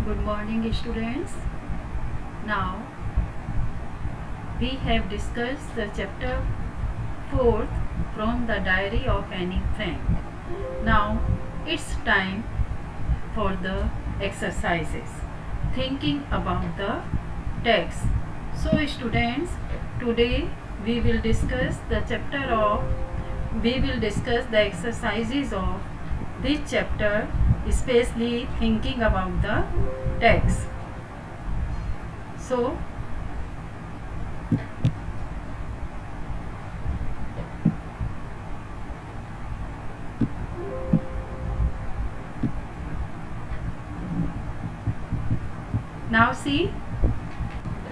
Good morning, students. Now we have discussed the chapter 4th from the Diary of Annie Frank. Now it's time for the exercises. Thinking about the text. So, students, today we will discuss the exercises of this chapter, especially thinking about the text. So, now see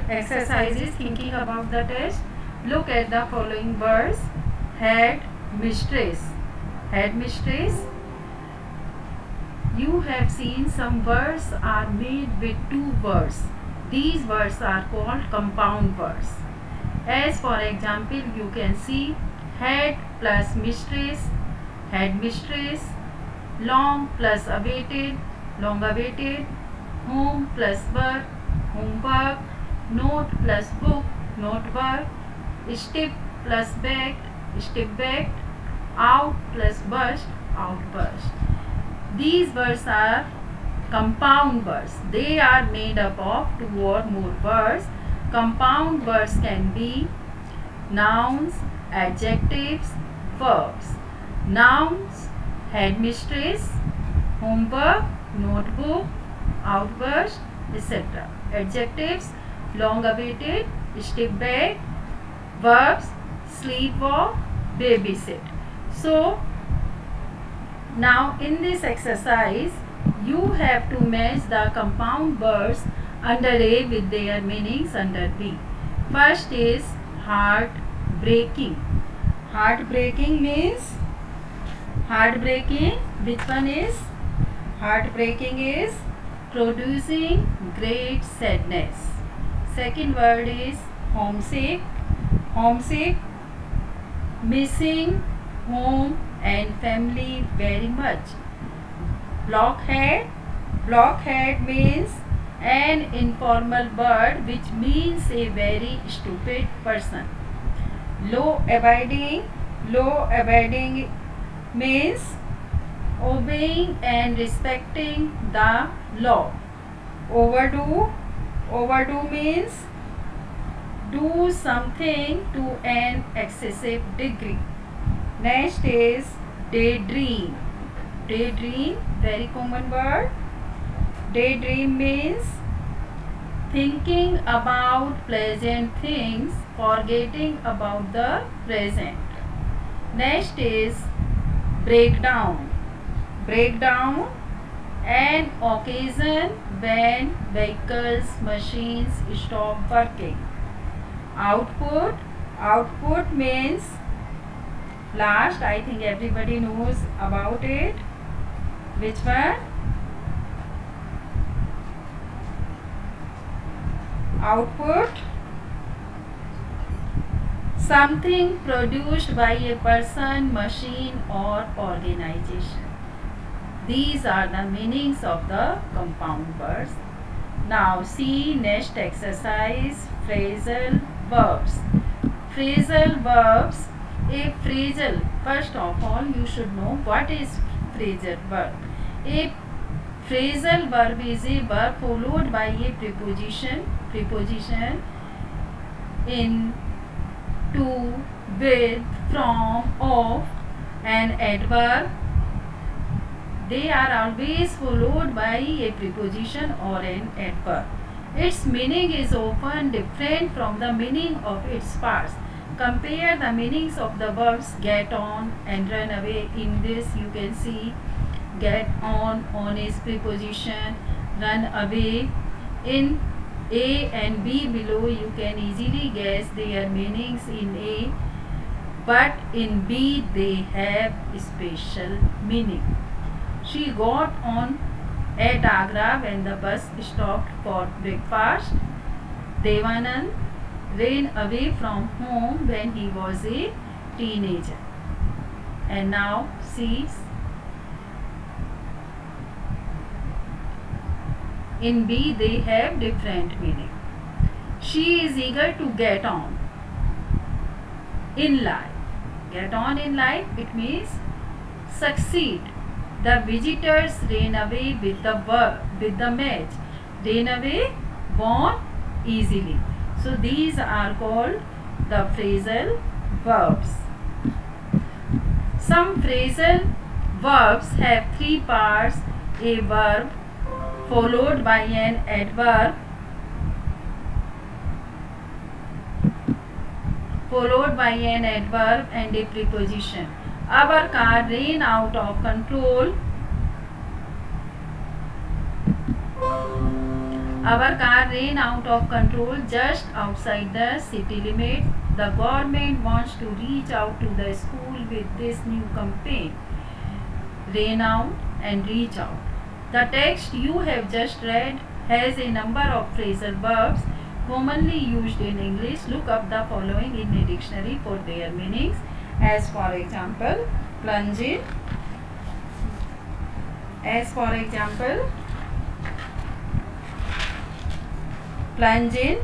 exercises thinking about the test. Look at the following words. Head mistress. Head mistress. You have seen some words are made with two words. These words are called compound words. As for example, you can see head plus mistress, head mistress, long plus awaited, long awaited, home plus work, homework, note plus book, note work, stiff plus backed, stiff backed, out plus burst, outburst. These words are compound words. They are made up of two or more words. Compound words can be nouns, adjectives, verbs. Nouns, headmistress, homework, notebook, outburst, etc. Adjectives, long awaited, stiff bag. Verbs, sleepwalk, babysit. So, now in this exercise, you have to match the compound words under A with their meanings under B. First is heartbreaking. Heartbreaking means heartbreaking. Which one is? Heartbreaking is producing great sadness. Second word is homesick. Homesick, missing home and family very much. Blockhead. Blockhead means an informal word which means a very stupid person. Law abiding. Law abiding means obeying and respecting the law. Overdue. Overdue means do something to an excessive degree. Next is daydream. Daydream, very common word. Daydream means thinking about pleasant things, forgetting about the present. Next is breakdown. Breakdown, an occasion when vehicles, machines stop working. Output. Output means last. I think everybody knows about it. Which one? Output, something produced by a person, machine or organization. These are the meanings of the compound words. Now see next exercise, phrasal verbs. Phrasal verbs. A phrasal, first of all you should know what is phrasal verb. A phrasal verb is a verb followed by a preposition in, to, with, from, of, an adverb. They are always followed by a preposition or an adverb. Its meaning is often different from the meaning of its parts. Compare the meanings of the verbs get on and run away. In this you can see get on is preposition, run away. In A and B below you can easily guess their meanings in A, but in B they have special meaning. She got on at Agra when the bus stopped for breakfast. Devanand ran away from home when he was a teenager. And now see In B, they have different meaning. She is eager to get on in life. Get on in life, it means succeed. The visitors ran away with the match. Ran away, won easily. So these are called the phrasal verbs. Some phrasal verbs have three parts: a verb followed by an adverb, and a preposition. Our car ran out of control. Our car ran out of control just outside the city limit. The government wants to reach out to the school with this new campaign. Ran out and reach out. The text you have just read has a number of phrasal verbs commonly used in English. Look up the following in a dictionary for their meanings. As for example, plunge in. As for example, plunge in.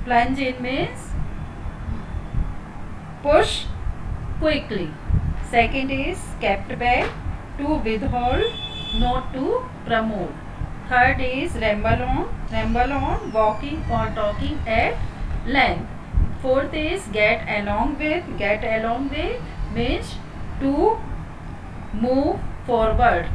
Plunge in means push quickly. Second is kept back, to withhold, not to promote. Third is ramble on. Ramble on, walking or talking at length. Fourth is get along with. Get along with means to move forward.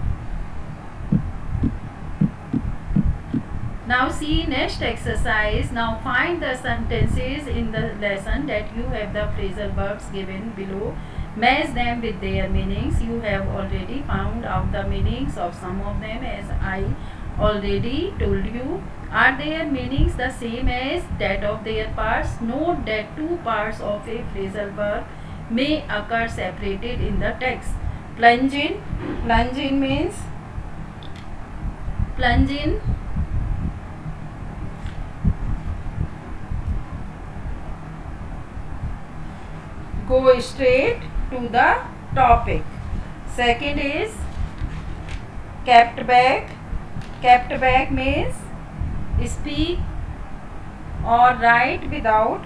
Now see next exercise. Now find the sentences in the lesson that you have the phrasal verbs given below. Match them with their meanings. You have already found out the meanings of some of them, as I already told you. Are their meanings the same as that of their parts? Note that two parts of a phrasal verb may occur separated in the text. Plunge in. Plunge in means plunge in. Go straight to the topic. Second is kept back. Kept back means speak or write without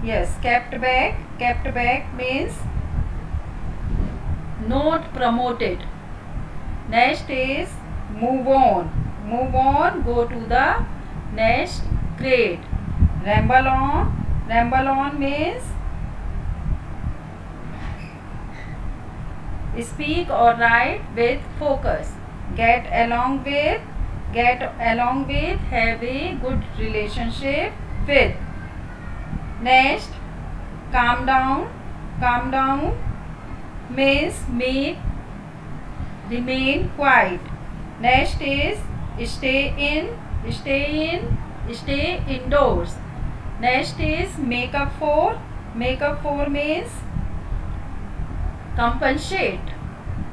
Yes, kept back. Kept back means not promoted. Next is move on. Move on, go to the next grade. Ramble on. Ramble on means speak or write with focus. Get along with. Get along with, have a good relationship with. Next, calm down. Calm down means remain quiet. Next is stay in. Stay indoors. Next is make up for. Make up for means compensate.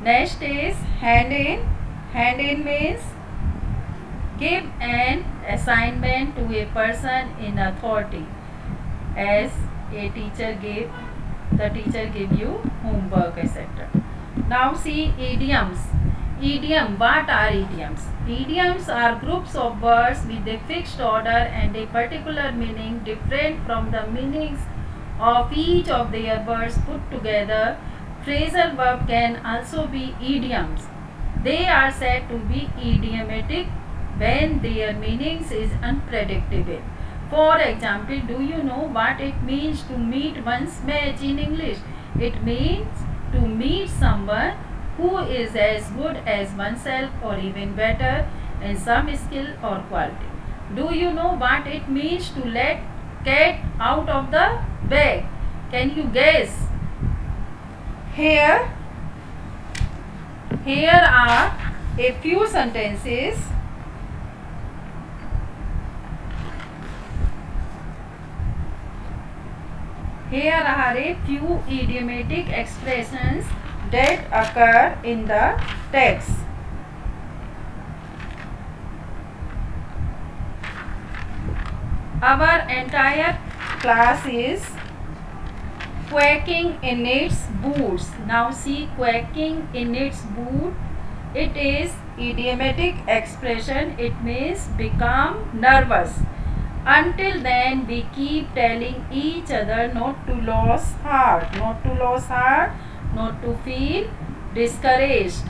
Next is hand in. Hand in means give an assignment to a person in authority, as a teacher gave you homework, etc. Now see idioms. Idiom. What are idioms? Idioms are groups of words with a fixed order and a particular meaning different from the meanings of each of their words put together. Phrasal verb can also be idioms. They are said to be idiomatic when their meanings is unpredictable. For example, do you know what it means to meet one's match in English? It means to meet someone who is as good as oneself or even better in some skill or quality. Do you know what it means to let cat out of the bag? Can you guess? Here are a few sentences. Here are a few idiomatic expressions that occur in the text. Our entire class is quaking in its boots. Now see, quaking in its boot. It is idiomatic expression. It means become nervous. Until then, we keep telling each other not to lose heart, not to lose heart, not to feel discouraged.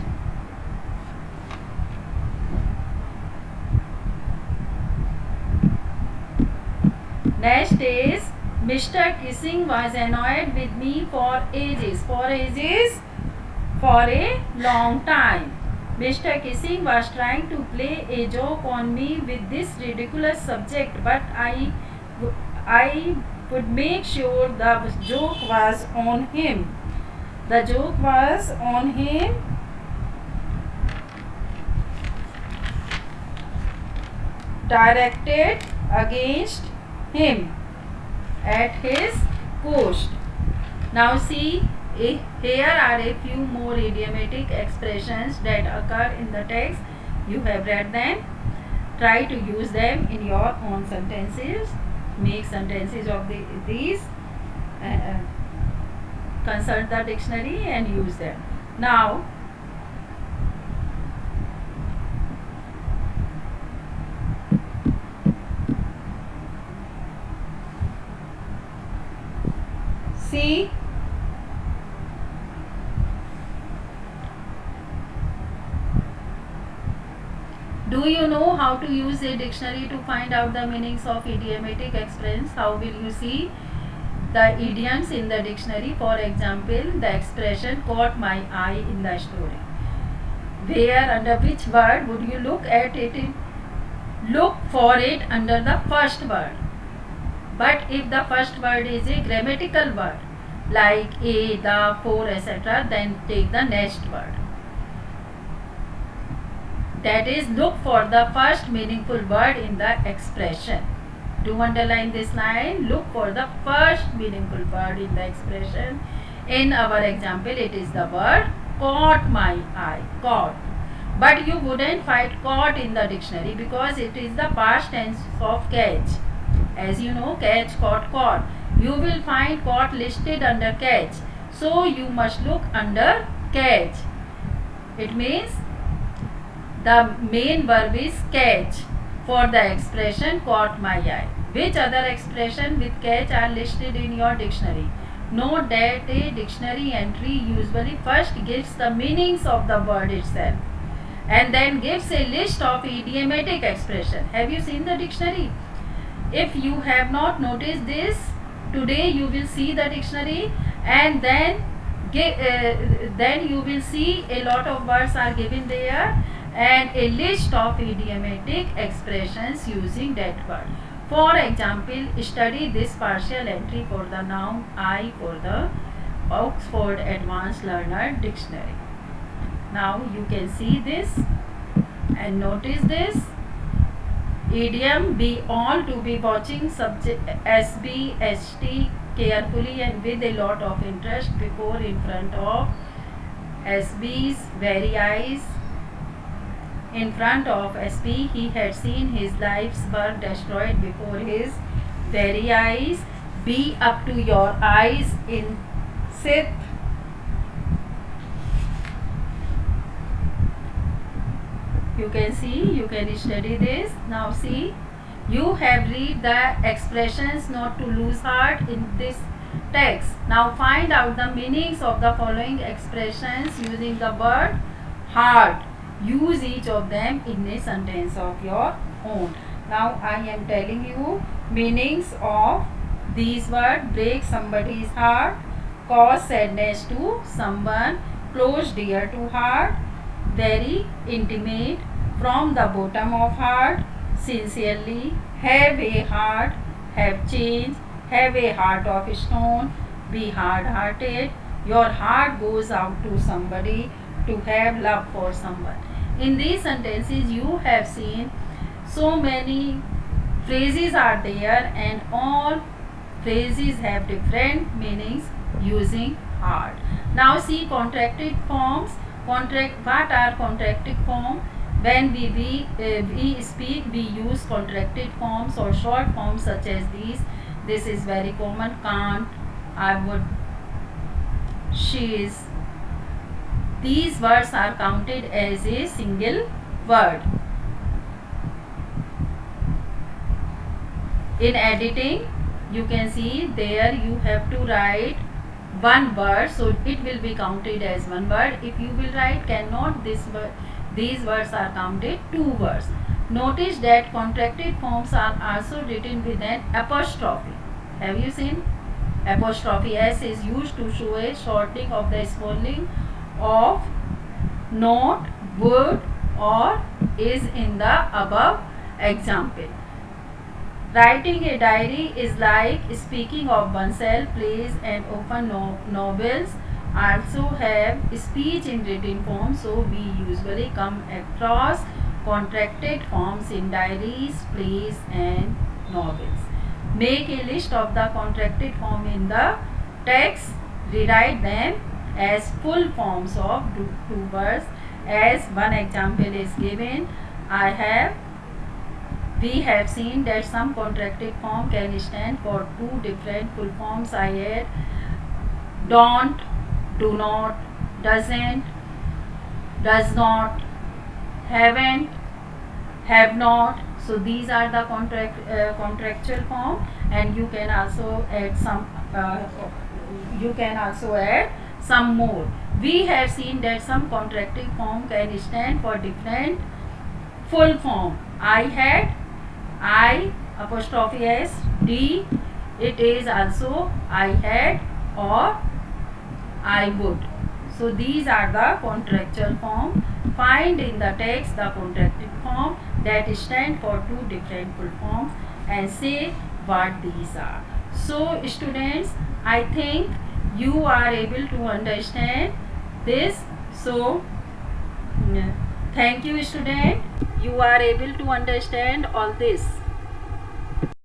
Next is, Mr. Kissing was annoyed with me for ages. For ages, for a long time. Mr. Kissing was trying to play a joke on me with this ridiculous subject, but I would make sure the joke was on him. The joke was on him. Directed against him at his cost. Now see, here are a few more idiomatic expressions that occur in the text. You have read them. Try to use them in your own sentences. Make sentences of these. Consult the dictionary and use them. Now, see, do you know how to use a dictionary to find out the meanings of idiomatic expressions? How will you see the idioms in the dictionary? For example, the expression caught my eye in the story. Where, under which word would you look at it? Look for it under the first word. But if the first word is a grammatical word like a, the, for, etc., then take the next word. That is, look for the first meaningful word in the expression. Do underline this line. Look for the first meaningful word in the expression. In our example, it is the word caught my eye. Caught. But you wouldn't find caught in the dictionary because it is the past tense of catch. As you know, catch, caught, caught. You will find caught listed under catch. So you must look under catch. It means the main verb is catch for the expression caught my eye. Which other expression with catch are listed in your dictionary? Note that a dictionary entry usually first gives the meanings of the word itself and then gives a list of idiomatic expression. Have you seen the dictionary? If you have not noticed this, today you will see the dictionary and then you will see a lot of words are given there and a list of idiomatic expressions using that word. For example, study this partial entry for the noun I for the Oxford Advanced Learner Dictionary. Now you can see this and notice this. Idiom, be all to be watching subject SB, ST carefully and with a lot of interest before in front of SB's very eyes. In front of SB, he had seen his life's work destroyed before his very eyes. Be up to your eyes in Sith. You can see, you can study this. Now see, you have read the expressions not to lose heart in this text. Now find out the meanings of the following expressions using the word heart. Use each of them in a sentence of your own. Now I am telling you meanings of these words. Break somebody's heart, cause sadness to someone, close dear to heart, very intimate, from the bottom of heart, sincerely, have a heart, have changed, have a heart of stone, be hard-hearted, your heart goes out to somebody, to have love for someone. In these sentences you have seen so many phrases are there and all phrases have different meanings using heart. Now see contracted forms. What are contracted forms? When we speak, we use contracted forms or short forms such as these. This is very common: can't, I would, she is. These words are counted as a single word. In editing, you can see there you have to write one word, so it will be counted as one word. If you will write cannot, this word, these words are counted two words. Notice that contracted forms are also written with an apostrophe. Have you seen? Apostrophe S is used to show a shortening of the spelling of not, would, or is in the above example. Writing a diary is like speaking of oneself. Plays and often novels also have speech in written form, so we usually come across contracted forms in diaries, plays and novels. Make a list of the contracted form in the text. Rewrite them as full forms of two words. As one example is given, we have seen that some contracted form can stand for two different full forms. I had don't, do not, doesn't, does not, haven't, have not. So these are the contractual form, and you can also add some more. We have seen that some contracted form can stand for different full form. I had, I apostrophe S D, it is also I had or I would. So these are the contractual form. Find in the text the contracted form that stand for two different full forms and say what these are. So students, I think you are able to understand this. So thank you student. You are able to understand all this.